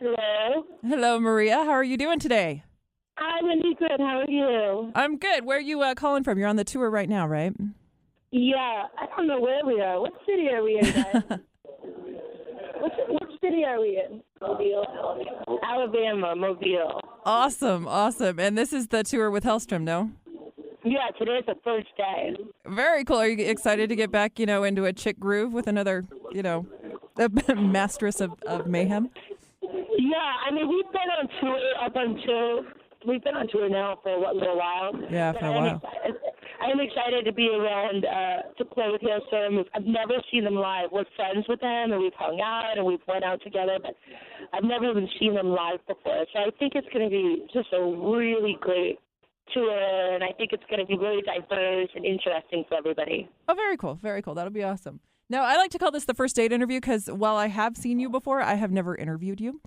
Hello. Hello, Maria. How are you doing today? Hi, Wendy. Good. How are you? I'm good. Where are you calling from? You're on the tour right now, right? Yeah, I don't know where we are. What city are we in, guys? What city are we in? Mobile. Alabama, Mobile. Awesome. And this is the tour with Hellstrom, no? Yeah, today's the first day. Very cool. Are you excited to get back, into a chick groove with another, mistress of mayhem? Yeah, I mean, we've been on tour now for a little while. Yeah, for a while. I'm excited to be around to play with Hillstorm. I've never seen them live. We're friends with them, and we've hung out, and we've went out together, but I've never even seen them live before. So I think it's going to be just a really great tour, and I think it's going to be really diverse and interesting for everybody. Oh, very cool. Very cool. That'll be awesome. Now, I like to call this the first date interview because while I have seen you before, I have never interviewed you.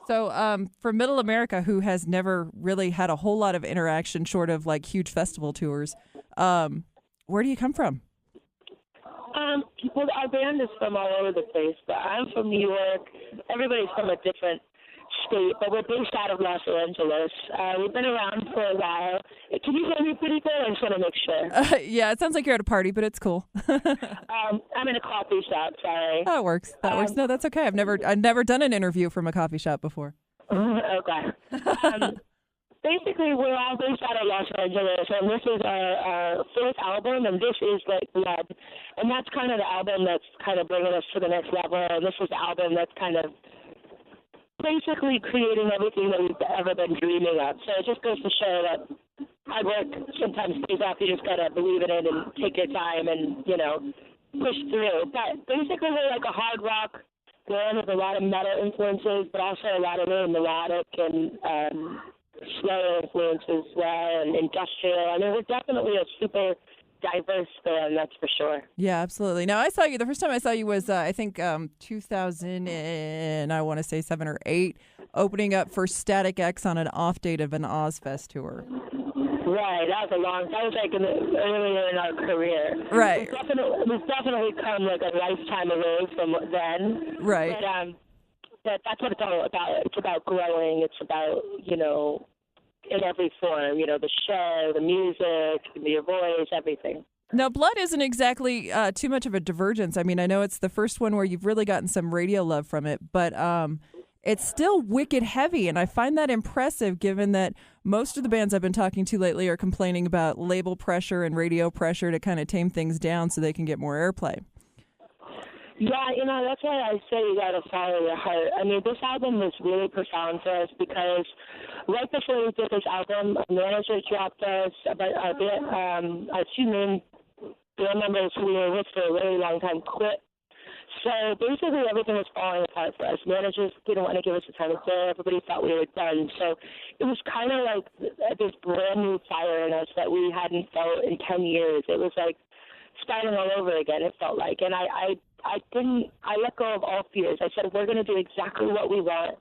So for Middle America, who has never really had a whole lot of interaction short of like huge festival tours, where do you come from? Well, our band is from all over the place, but I'm from New York. Everybody's from a different state, but we're based out of Los Angeles. We've been around for a while. Can you hear me pretty good? I just want to make sure. Yeah, it sounds like you're at a party, but it's cool. I'm in a coffee shop. Sorry. That works. No, that's okay. I've never done an interview from a coffee shop before. Okay. Basically, we're all based out of Los Angeles, and this is our fourth album, and this is like Blood. And that's kind of the album that's kind of bringing us to the next level, and this is the album that's kind of basically creating everything that we've ever been dreaming of. So it just goes to show that hard work sometimes pays off. You just got to believe in it and take your time and, push through. But basically, we're like a hard rock band with a lot of metal influences, but also a lot of really melodic and slow influences as well, and industrial. I mean, we're definitely a super diverse band, that's for sure. Yeah, absolutely. Now, I saw you, the first time I saw you was, I think, 2000 and I want to say 7 or 8, opening up for Static X on an off date of an Ozfest tour. Right, that was like earlier in our career. Right. We've definitely come like a lifetime away from then. Right. But that's what it's all about. It's about growing. It's about, in every form, the show, the music, your voice, everything. Now, Blood isn't exactly too much of a divergence. I mean, I know it's the first one where you've really gotten some radio love from it, but it's still wicked heavy, and I find that impressive given that most of the bands I've been talking to lately are complaining about label pressure and radio pressure to kind of tame things down so they can get more airplay. Yeah, that's why I say you got to follow your heart. I mean, this album was really profound for us because right before we did this album, our manager dropped us, but our two main band members who we were with for a really long time quit. So basically everything was falling apart for us. Managers didn't want to give us the time of day. Everybody thought we were done. So it was kind of like this brand new fire in us that we hadn't felt in 10 years. It was like starting all over again, it felt like. And I let go of all fears. I said, we're going to do exactly what we want.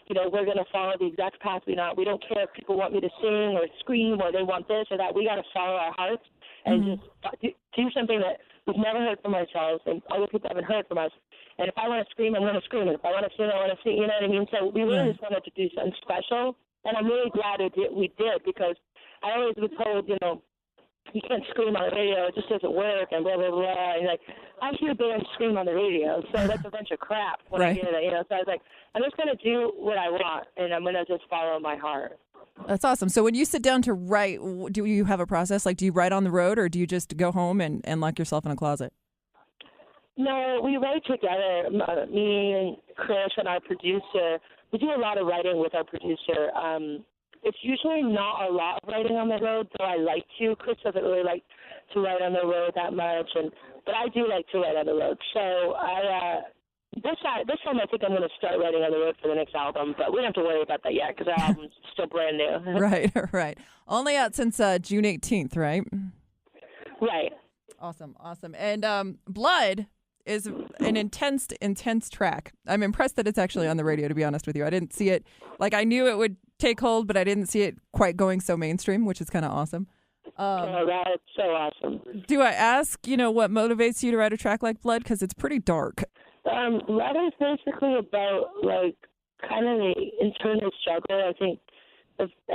We're going to follow the exact path we want. We don't care if people want me to sing or scream or they want this or that. We got to follow our hearts and just do something that we've never heard from ourselves and other people haven't heard from us. And if I want to scream, I'm going to scream. And if I want to sing, I want to sing. You know what I mean? So we really just wanted to do something special. And I'm really glad we did because I always was told, you can't scream on the radio, it just doesn't work, and blah, blah, blah. And I hear bands scream on the radio, so that's a bunch of crap when I hear that, So I was like, I'm just going to do what I want, and I'm going to just follow my heart. That's awesome. So when you sit down to write, do you have a process? Like, do you write on the road, or do you just go home and lock yourself in a closet? No, we write together. Me and Chris and our producer, we do a lot of writing with our producer. It's usually not a lot of writing on the road, though I like to. Chris doesn't really like to write on the road that much, but I do like to write on the road. So this time I think I'm going to start writing on the road for the next album, but we don't have to worry about that yet because our album's still brand new. Right. Only out since June 18th, right? Right. Awesome. And Blood is an intense track. I'm impressed that it's actually on the radio, to be honest with you. I didn't see it. Like, I knew it would take hold, but I didn't see it quite going so mainstream, which is kind of awesome. That's so awesome. Do I ask, what motivates you to write a track like Blood? Because it's pretty dark. Blood is basically about, kind of the internal struggle. I think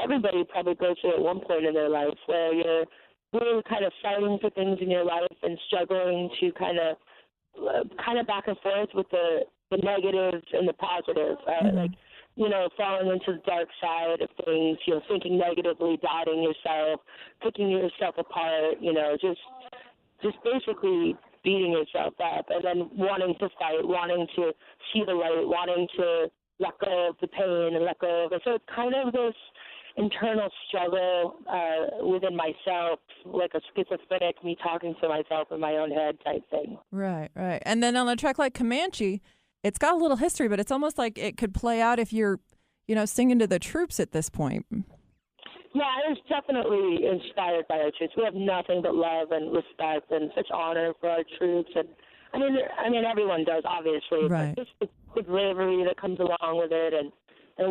everybody probably goes through at one point in their life where you're really kind of fighting for things in your life and struggling to kind of back and forth with the negatives and the positive, like, you know, falling into the dark side of things, you know, thinking negatively, doubting yourself, picking yourself apart, you know, just basically beating yourself up, and then wanting to fight, wanting to see the light, wanting to let go of the pain and let go of it. So it's kind of this internal struggle within myself, like a schizophrenic, me talking to myself in my own head type thing. Right. And then on a track like Comanche, it's got a little history, but it's almost like it could play out if you're, you know, singing to the troops at this point. Yeah, it was definitely inspired by our troops. We have nothing but love and respect and such honor for our troops. And I mean, everyone does, obviously. Right. But just the bravery that comes along with it, and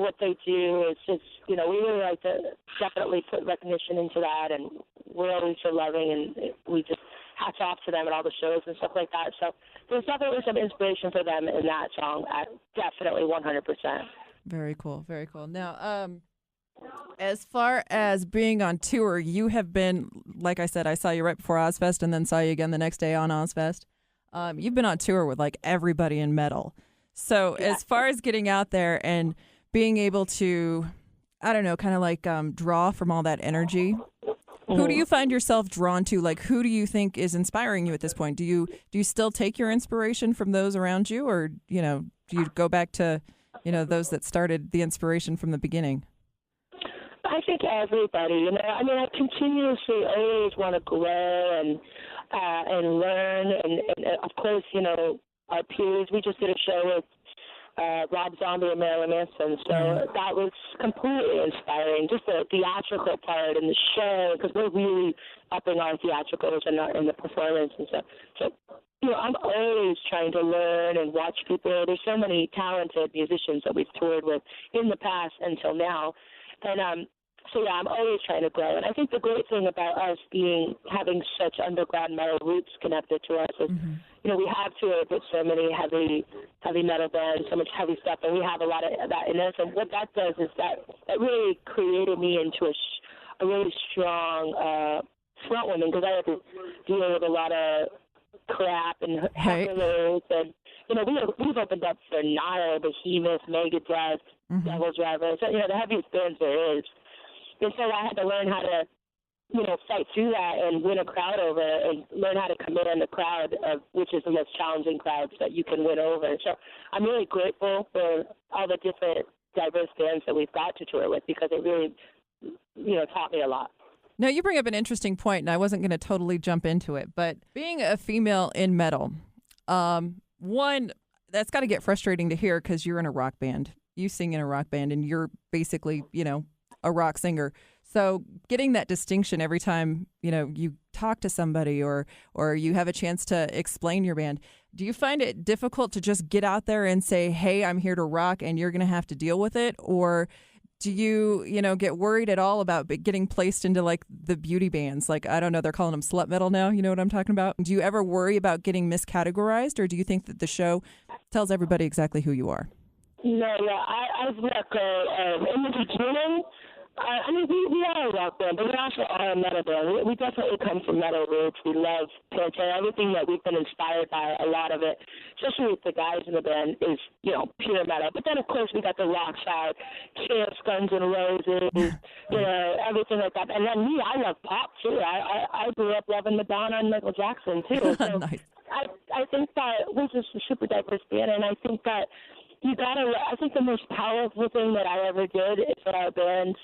what they do is just, you know, we really like to definitely put recognition into that, and we're always so loving, and we just hats off to them at all the shows and stuff like that. So there's definitely some inspiration for them in that song, definitely 100%. Very cool. Now, as far as being on tour, you have been, like I said, I saw you right before Ozfest and then saw you again the next day on Ozfest. You've been on tour with like everybody in metal. So as far as getting out there and being able to, I don't know, kind of like draw from all that energy, who do you find yourself drawn to? Like, who do you think is inspiring you at this point? Do you still take your inspiration from those around you, or, you know, do you go back to, you know, those that started the inspiration from the beginning? I think everybody, you know, I mean, I continuously always want to grow and learn, and of course, you know, our peers. We just did a show with Rob Zombie and Marilyn Manson, so that was completely inspiring. Just the theatrical part and the show, because we're really upping our theatricals and the performance and stuff. So, you know, I'm always trying to learn and watch people. There's so many talented musicians that we've toured with in the past until now, and so yeah, I'm always trying to grow. And I think the great thing about us having such underground metal roots connected to us is, you know, we have toured with so many heavy metal bands, so much heavy stuff, and we have a lot of that in us. And what that does is that really created me into a really strong front woman, because I had to deal with a lot of crap and hecklers, and you know, we've opened up for Nile, Behemoth, Megadeth, Devil's Driver, so, you know, the heaviest bands there is. And so I had to learn how to, you know, fight through that and win a crowd over, and learn how to command the crowd, which is the most challenging crowds that you can win over. So I'm really grateful for all the different diverse bands that we've got to tour with, because it really, you know, taught me a lot. Now, you bring up an interesting point, and I wasn't going to totally jump into it, but being a female in metal, one, that's got to get frustrating to hear, because you're in a rock band. You sing in a rock band, and you're basically, you know, a rock singer. So getting that distinction every time, you know, you talk to somebody or you have a chance to explain your band, do you find it difficult to just get out there and say, hey, I'm here to rock and you're going to have to deal with it? Or do you, you know, get worried at all about getting placed into like the beauty bands? Like, I don't know, they're calling them slut metal now. You know what I'm talking about? Do you ever worry about getting miscategorized, or do you think that the show tells everybody exactly who you are? No, yeah, I've let go. In the beginning, I mean, we are a rock band, but we also are a metal band. We definitely come from metal roots. We love Pantera. Everything that we've been inspired by, a lot of it, especially with the guys in the band, is, you know, pure metal. But then, of course, we got the rock side, Kiss, Guns N' Roses, you know, everything like that. And then me, I love pop, too. I grew up loving Madonna and Michael Jackson, too. So Nice. I think that we're just a super diverse band, and I think that I think the most powerful thing that I ever did for our bands,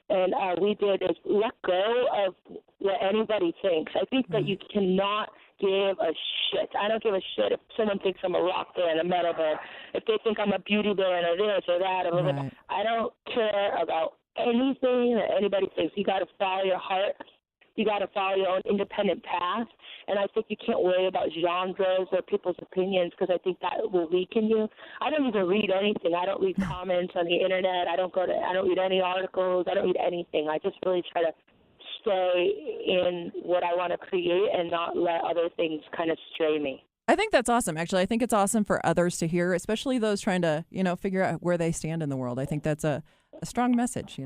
and we did, is let go of what anybody thinks. I think that you cannot give a shit. I don't give a shit if someone thinks I'm a rock band, a metal band, if they think I'm a beauty band or this or that. Or right. I don't care about anything that anybody thinks. You got to follow your heart. You got to follow your own independent path. And I think you can't worry about genres or people's opinions, because I think that will weaken you. I don't even read anything. I don't read comments on the internet. I don't read any articles. I don't read anything. I just really try to stay in what I want to create and not let other things kind of stray me. I think that's awesome. Actually, I think it's awesome for others to hear, especially those trying to, figure out where they stand in the world. I think that's a strong message,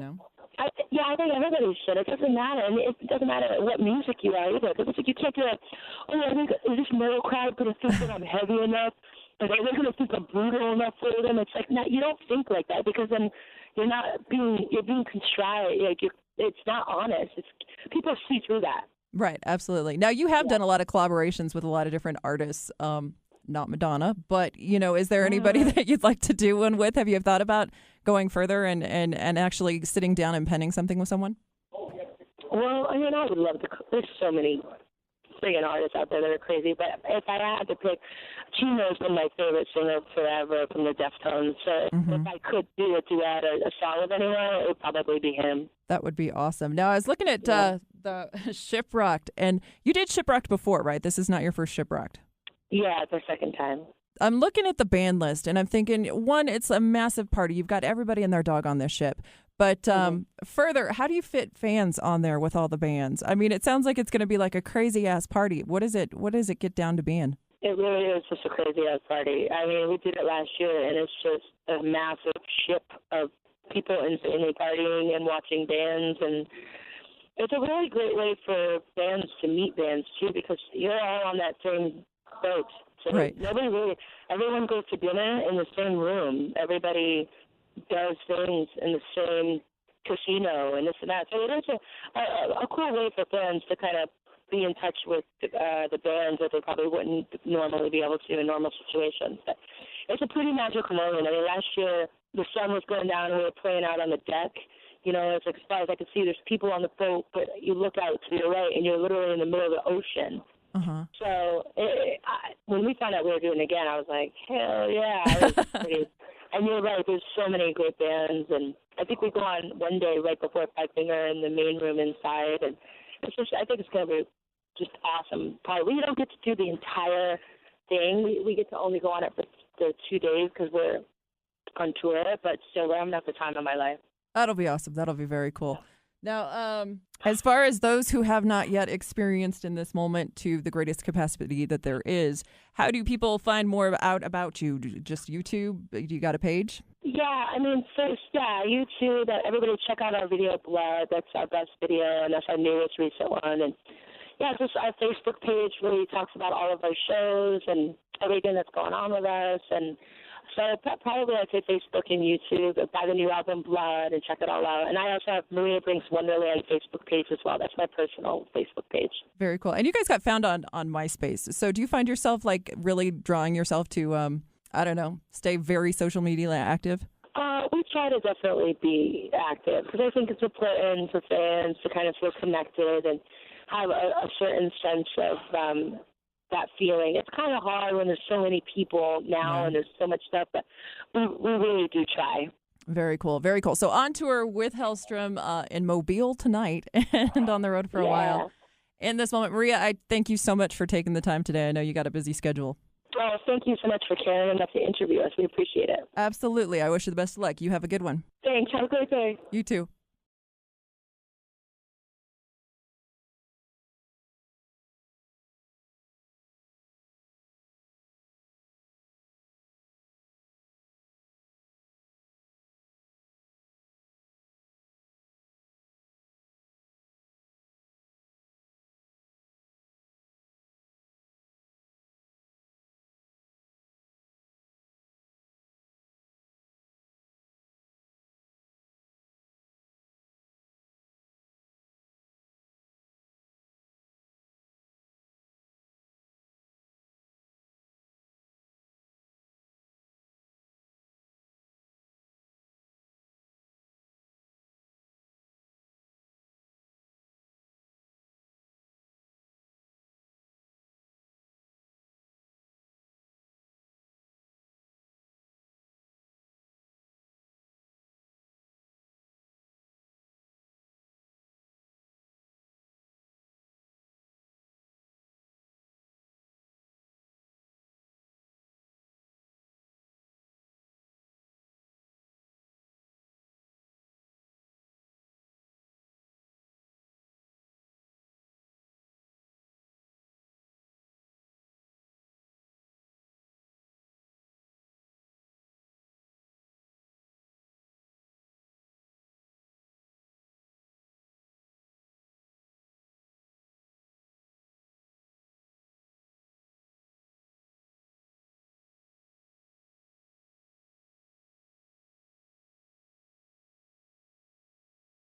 I think everybody should. It doesn't matter. I mean, it doesn't matter what music you are either. Because it's like you can't do like, I think is this metal crowd going to think that I'm heavy enough? Are they going to think I'm brutal enough for them? It's like, no, you don't think like that because then you're being contrite. Like it's not honest. People see through that. Right, absolutely. Now, you have done a lot of collaborations with a lot of different artists, not Madonna, but, is there anybody that you'd like to do one with? Have you thought about going further and actually sitting down and penning something with someone? Well, I mean, I would love to. There's so many friggin' artists out there that are crazy, but if I had to pick, Chino's been my favorite singer forever from the Deftones, so if I could do a duet or a song with anyone, it would probably be him. That would be awesome. Now, I was looking at the Shipwrecked, and you did Shipwrecked before, right? This is not your first Shipwrecked. Yeah, it's our second time. I'm looking at the band list, and I'm thinking, one, it's a massive party. You've got everybody and their dog on this ship. But further, how do you fit fans on there with all the bands? I mean, it sounds like it's going to be like a crazy-ass party. What does it get down to being? It really is just a crazy-ass party. I mean, we did it last year, and it's just a massive ship of people insanely partying and watching bands, and it's a really great way for bands to meet bands, too, because you're all on that same boat. So right. Everyone goes to dinner in the same room. Everybody does things in the same casino and this and that. So it is a cool way for fans to kind of be in touch with the bands that they probably wouldn't normally be able to in normal situations. But it's a pretty magical moment. I mean, last year the sun was going down and we were playing out on the deck. It's like as far as I could see, there's people on the boat, but you look out to your right and you're literally in the middle of the ocean. Uh-huh. So when we found out we were doing it again, I was like, hell yeah. And you're right, there's so many great bands. And I think we go on one day right before Five Finger in the main room inside. And I think it's going to be just awesome. Probably we don't get to do the entire thing. We get to only go on it for the 2 days because we're on tour. But still, I'm having the time of my life. That'll be awesome. That'll be very cool. Now, as far as those who have not yet experienced in this moment to the greatest capacity that there is, how do people find more out about you? Just YouTube? Do you got a page? Yeah, I mean, YouTube. Everybody check out our video, Blood. That's our best video, and that's our newest recent one. And yeah, just our Facebook page really talks about all of our shows and everything that's going on with us. And so probably I'd say Facebook and YouTube. Buy the new album, Blood, and check it all out. And I also have Maria Brink's Wonderland Facebook page as well. That's my personal Facebook page. Very cool. And you guys got found on MySpace. So do you find yourself like really drawing yourself to, stay very social media active? We try to definitely be active because I think it's important for fans to kind of feel connected and have a certain sense of that feeling. It's kind of hard when there's so many people now and there's so much stuff, but we really do try. Very cool. Very cool. So on tour with Hellstrom in Mobile tonight and on the road for a while. In this moment, Maria, I thank you so much for taking the time today. I know you got a busy schedule. Oh, thank you so much for caring enough to interview us. We appreciate it. Absolutely. I wish you the best of luck. You have a good one. Thanks. Have a great day. You too.